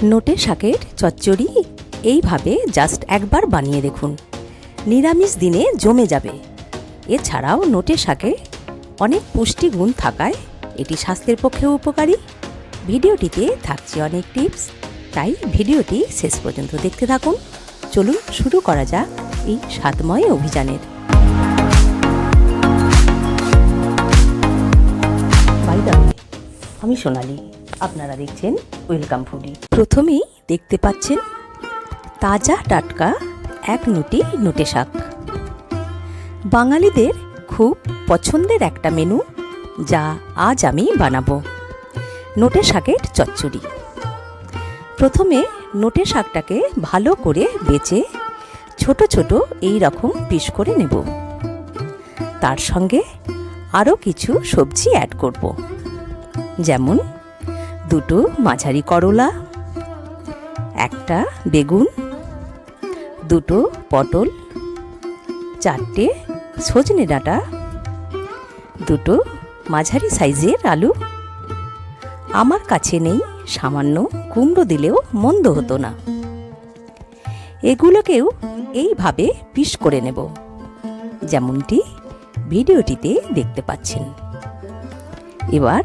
নোটে শাকের চচ্চড়ি এইভাবে জাস্ট একবার বানিয়ে দেখুন, নিরামিষ দিনে জমে যাবে। এছাড়াও নোটে শাকে অনেক পুষ্টিগুণ থাকায় এটি স্বাস্থ্যের পক্ষেও উপকারী। ভিডিওটিতে থাকছে অনেক টিপস, তাই ভিডিওটি শেষ পর্যন্ত দেখতে থাকুন। চলুন শুরু করা যাক এই স্বাদময় অভিযানের। বাই দ্য ওয়ে, আমি সোনালি, আপনারা দেখছেন ওয়েলকাম ফুডি। প্রথমেই দেখতে পাচ্ছেন তাজা টাটকা এক নুটি নোটে শাক। বাঙালিদের খুব পছন্দের একটা মেনু, যা আজ আমি বানাবো, নোটে শাকের চচ্চড়ি। প্রথমে নোটে শাকটাকে ভালো করে বেছে ছোট ছোট এই রকম পিস করে নেব। তার সঙ্গে আরও কিছু সবজি অ্যাড করব, যেমন দুটো মাঝারি করলা, একটা বেগুন, দুটো পটল, চারটে সজনে ডাঁটা, দুটো মাঝারি সাইজের আলু। আমার কাছে নেই, সামান্য কুমড়ো দিলেও মন্দ হতো না। এগুলোকেও এইভাবে পিস করে নেব, যেমনটি ভিডিওটিতে দেখতে পাচ্ছেন। এবার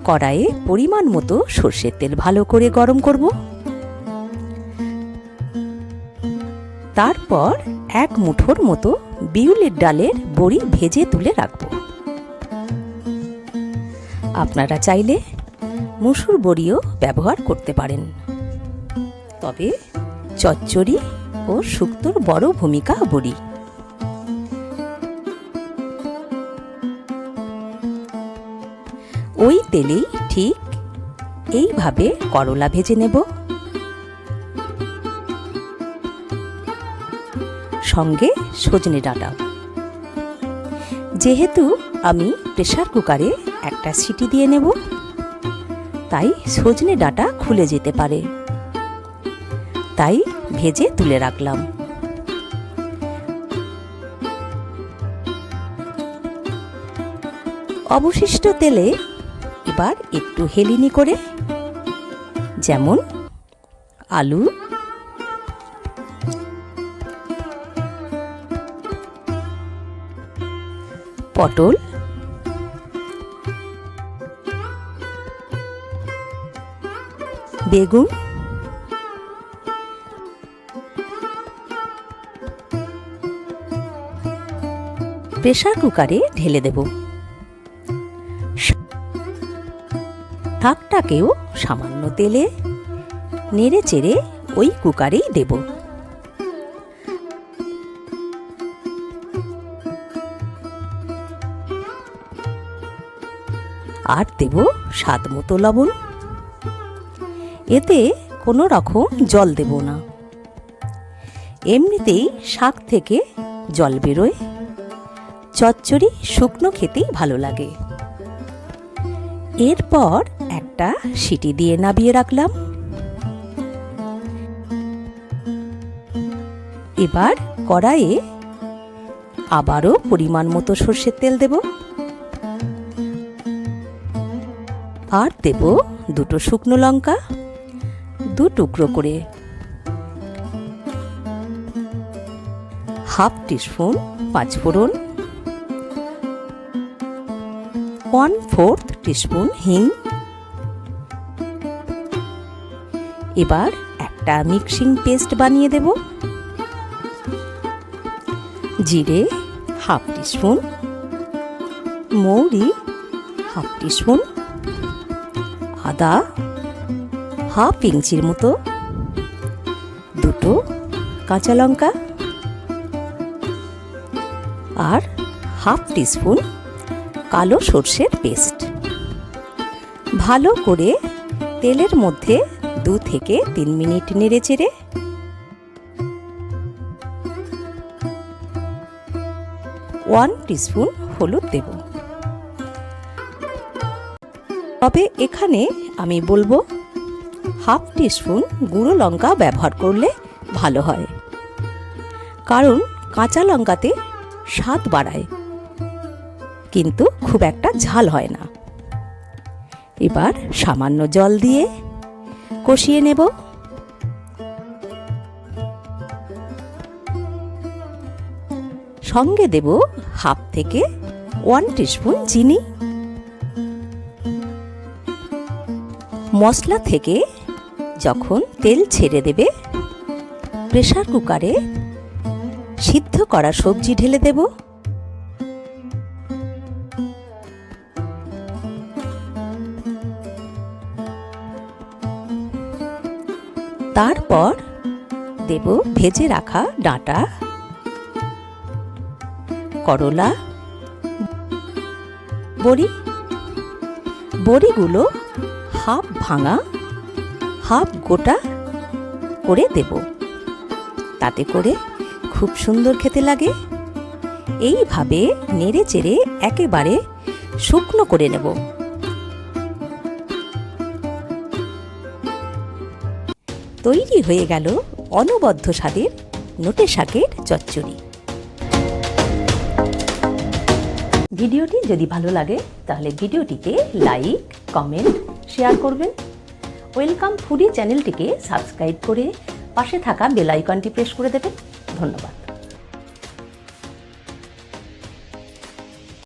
কড়াইয়ে পরিমাণ মতো সর্ষের তেল ভালো করে গরম করব। তারপর এক মুঠোর মতো বিউলির ডালের বড়ি ভেজে তুলে রাখব। আপনারা চাইলে মসুর বড়িও ব্যবহার করতে পারেন, তবে চচ্চড়ি ও শুক্তোর বড় ভূমিকা বড়ি। ওই তেলেই ঠিক এইভাবে করলা ভেজে নেব, সঙ্গে সজনে ডাঁটা। যেহেতু আমি প্রেসার কুকারে একটা সিটি দিয়ে নেব, তাই সজনে ডাঁটা খুলে যেতে পারে, তাই ভেজে তুলে রাখলাম। অবশিষ্ট তেলে এবার একটু হেলিনি করে, যেমন আলু, পটল, বেগুন, প্রেসার কুকারে ঢেলে দেব। শাকটাকেও সামান্য তেলে নেড়ে চেড়ে ওই কুকারেই দেব। আর দেব স্বাদ মতো লবণ। এতে কোনো রকম জল দেব না, এমনিতেই শাক থেকে জল বেরোয়। চচ্চড়ি শুকনো খেতেই ভালো লাগে। এরপর একটা সিটি দিয়ে নামিয়ে রাখলাম। এবার কড়াইয়ে আবারও পরিমাণ মতো সর্ষের তেল দেব, আর দেব দুটো শুকনো লঙ্কা দু টুকরো করে, হাফ টিস্পুন পাঁচফোড়ন, 1/4 টিস্পুন হিং। এবার একটা মিক্সিং পেস্ট বানিয়ে দেব। জিরে হাফ টিস্পুন, মৌরি হাফ টিস্পুন, আদা হাফ ইঞ্চির মতো, দুটো কাঁচা লঙ্কা, আর হাফ টিস্পুন কালো সর্ষের পেস্ট। ভালো করে তেলের মধ্যে 2 থেকে 3 মিনিট নেড়ে চেড়ে 1 টিস্পুন হলুদ দেব। তবে এখানে আমি বলবো হাফ টিস্পুন গুঁড়ো লঙ্কা ব্যবহার করলে ভালো হয়, কারণ কাঁচা লঙ্কাতে স্বাদ বাড়ায়, কিন্তু খুব একটা ঝাল হয় না। এবার সামান্য জল দিয়ে কষিয়ে নেব। সঙ্গে দেব হাফ থেকে 1 টিস্পুন চিনি। মশলা থেকে যখন তেল ছেড়ে দেবে, প্রেসার কুকারে সিদ্ধ করা সবজি ঢেলে দেব। তারপর দেব ভেজে রাখা ডাঁটা, করলা, বড়িগুলো হাফ ভাঙা হাফ গোটা করে দেব। তাতে করে খুব সুন্দর খেতে লাগে। এইভাবে নেড়ে চেড়ে একেবারে শুকনো করে নেব। তৈরি হয়ে গেল অনবদ্য স্বাদের নোটে শাকের চচ্চড়ি। ভিডিওটি যদি ভালো লাগে তাহলে ভিডিওটিকে লাইক, কমেন্ট, শেয়ার করবেন। ওয়েলকাম ফুডি চ্যানেলটিকে সাবস্ক্রাইব করে পাশে থাকা বেল আইকনটি প্রেস করে দেবেন। ধন্যবাদ।